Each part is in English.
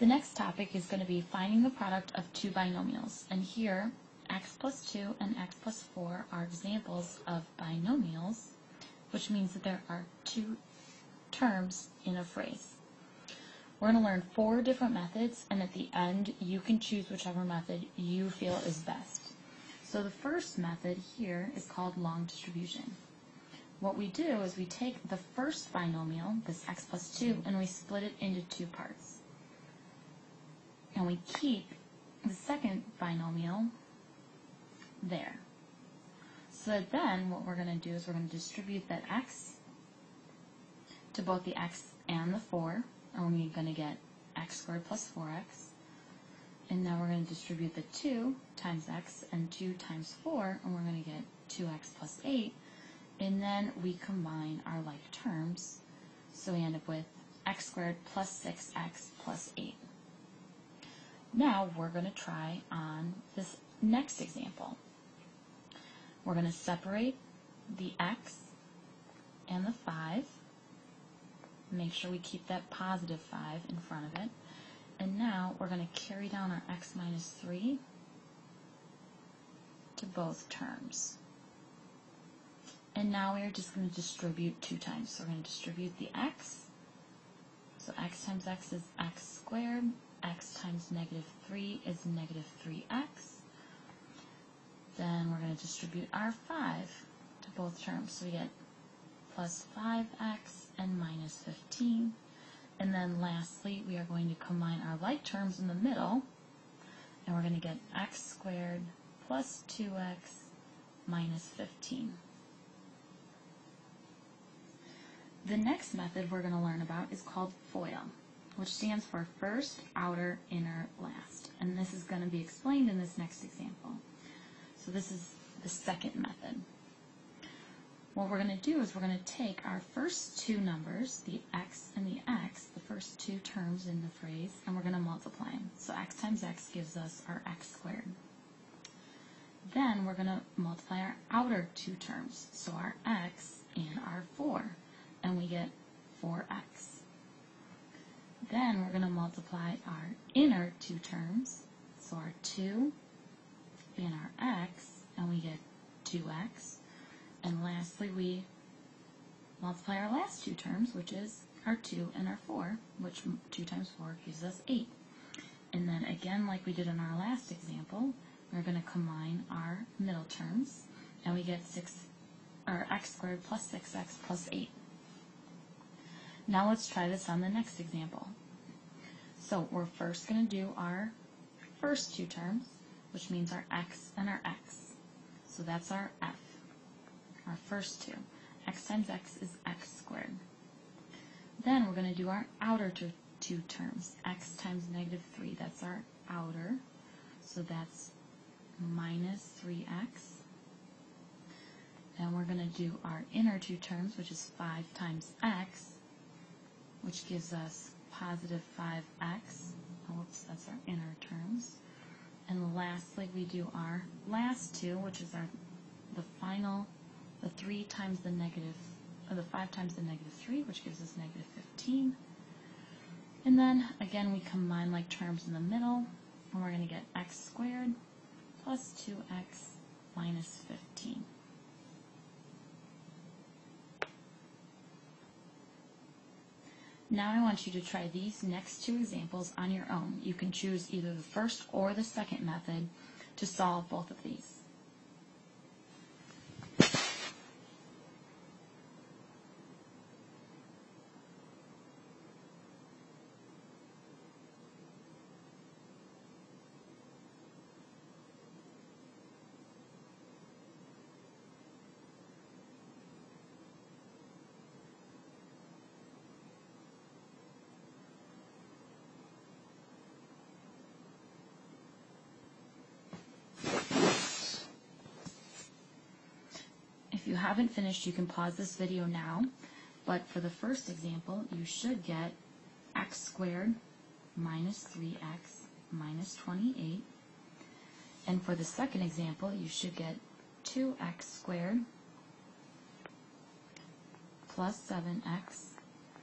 The next topic is going to be finding the product of two binomials. And here, x plus 2 and x plus 4 are examples of binomials, which means that there are two terms in a phrase. We're going to learn 4 different methods, and at the end, you can choose whichever method you feel is best. So the first method here is called long distribution. What we do is we take the first binomial, this x plus 2, and we split it into 2 parts. And we keep the second binomial there. So that then what we're going to do is we're going to distribute that x to both the x and the 4, and we're going to get x squared plus 4x. And now we're going to distribute the 2 times x and 2 times 4, and we're going to get 2x plus 8. And then we combine our like terms, so we end up with x squared plus 6x plus 8. Now we're going to try on this next example. We're going to separate the x and the 5. Make sure we keep that positive 5 in front of it. And now we're going to carry down our x minus 3 to both terms. And now we are just going to distribute 2 times. So we're going to distribute the x. So x times x is x squared. X times negative 3 is negative 3x. Then we're going to distribute our 5 to both terms. So we get plus 5x and minus 15. And then lastly, we are going to combine our like terms in the middle. And we're going to get x squared plus 2x minus 15. The next method we're going to learn about is called FOIL, which stands for first, outer, inner, last. And this is going to be explained in this next example. So this is the second method. What we're going to do is we're going to take our first 2 numbers, the x and the x, the first 2 terms in the phrase, and we're going to multiply them. So x times x gives us our x squared. Then we're going to multiply our outer 2 terms, so our x and our 4, and we get 4x. Then we're going to multiply our inner 2 terms, so our 2 and our x, and we get 2x. And lastly, we multiply our last 2 terms, which is our 2 and our 4, which 2 times 4 gives us 8. And then again, like we did in our last example, we're going to combine our middle terms, and we get x squared plus 6x plus 8. Now let's try this on the next example. So we're first going to do our first 2 terms, which means our x and our x. So that's our f, our first 2. X times x is x squared. Then we're going to do our outer 2 terms. X times negative 3, that's our outer. So that's minus 3x. Then we're going to do our inner 2 terms, which is 5 times x, which gives us positive 5x. Oops, that's our inner terms. And lastly, we do our last 2, which is the final, the 3 times the negative, or the 5 times the negative 3, which gives us negative 15. And then, again, we combine like terms in the middle, and we're going to get x squared plus 2x minus 15. Now I want you to try these next 2 examples on your own. You can choose either the first or the second method to solve both of these. If you haven't finished, you can pause this video now, but for the first example, you should get x squared minus 3x minus 28, and for the second example, you should get 2x squared plus 7x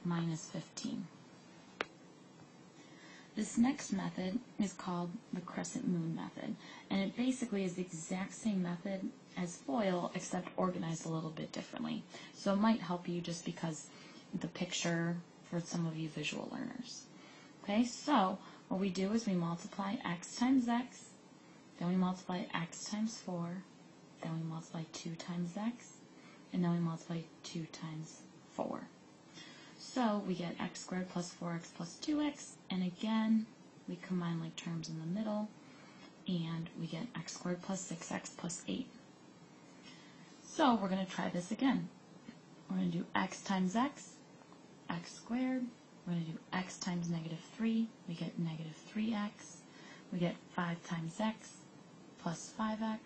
minus 15. This next method is called the crescent moon method, and it basically is the exact same method as FOIL, except organized a little bit differently. So it might help you just because the picture for some of you visual learners. Okay, so what we do is we multiply x times x, then we multiply x times 4, then we multiply 2 times x, and then we multiply 2 times 4. So we get x squared plus 4x plus 2x, and again, we combine like terms in the middle, and we get x squared plus 6x plus 8. So we're going to try this again. We're going to do x times x squared. We're going to do x times negative 3. We get negative 3x. We get 5 times x plus 5x.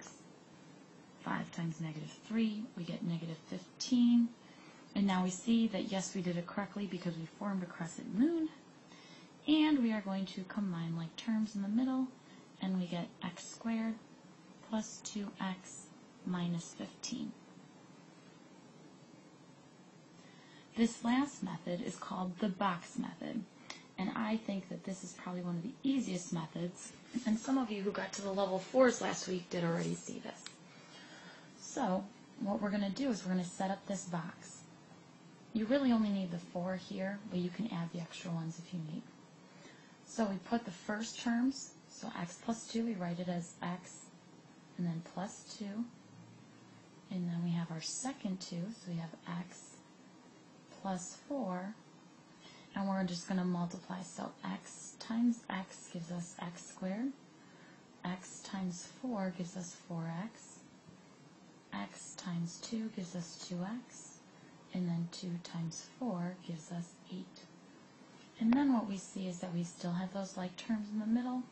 5 times negative 3. We get negative 15. And now we see that, yes, we did it correctly because we formed a crescent moon. And we are going to combine like terms in the middle, and we get x squared plus 2x minus 15. This last method is called the box method, and I think that this is probably one of the easiest methods, and some of you who got to the level 4s last week did already see this. So what we're going to do is we're going to set up this box. You really only need the 4 here, but you can add the extra ones if you need. So we put the first terms, so x plus 2, we write it as x, and then plus 2, and then we have our second 2, so we have x plus 4, and we're just going to multiply. So x times x gives us x squared, x times 4 gives us 4x, x times 2 gives us 2x, and then 2 times 4 gives us 8. And then what we see is that we still have those like terms in the middle,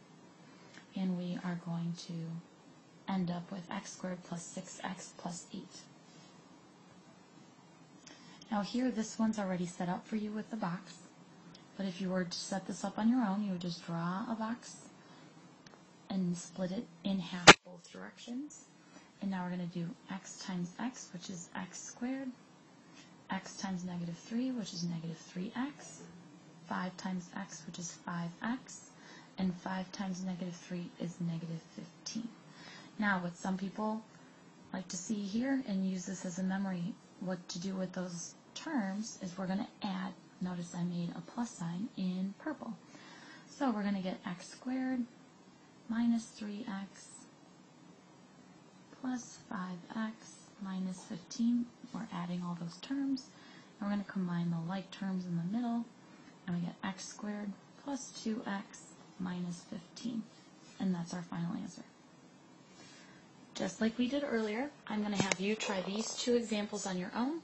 and we are going to end up with x squared plus 6x plus 8. Now here, this one's already set up for you with the box, but if you were to set this up on your own, you would just draw a box and split it in half both directions. And now we're going to do x times x, which is x squared, x times negative 3, which is negative 3x, 5 times x, which is 5x, and 5 times negative 3 is negative 15. Now, what some people like to see here and use this as a memory, what to do with those terms is we're going to add, notice I made a plus sign in purple. So we're going to get x squared minus 3x plus 5x minus 15. We're adding all those terms, and we're going to combine the like terms in the middle, and we get x squared plus 2x minus 15. And that's our final answer. Just like we did earlier, I'm going to have you try these 2 examples on your own,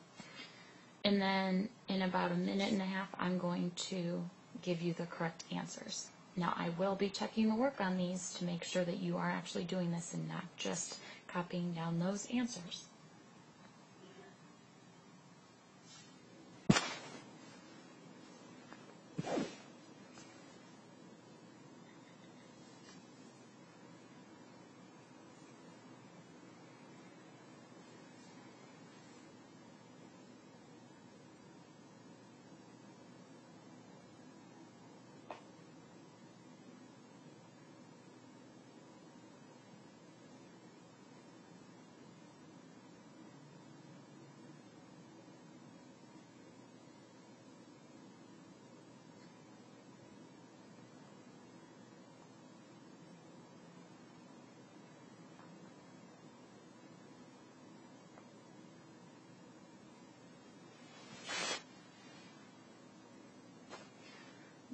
and then in about a minute and a half, I'm going to give you the correct answers. Now, I will be checking the work on these to make sure that you are actually doing this and not just copying down those answers.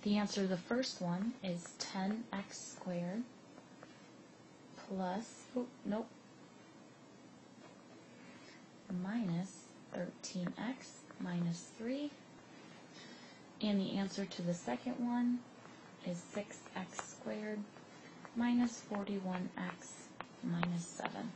The answer to the first one is 10x squared plus, minus 13x minus 3. And the answer to the second one is 6x squared minus 41x minus 7.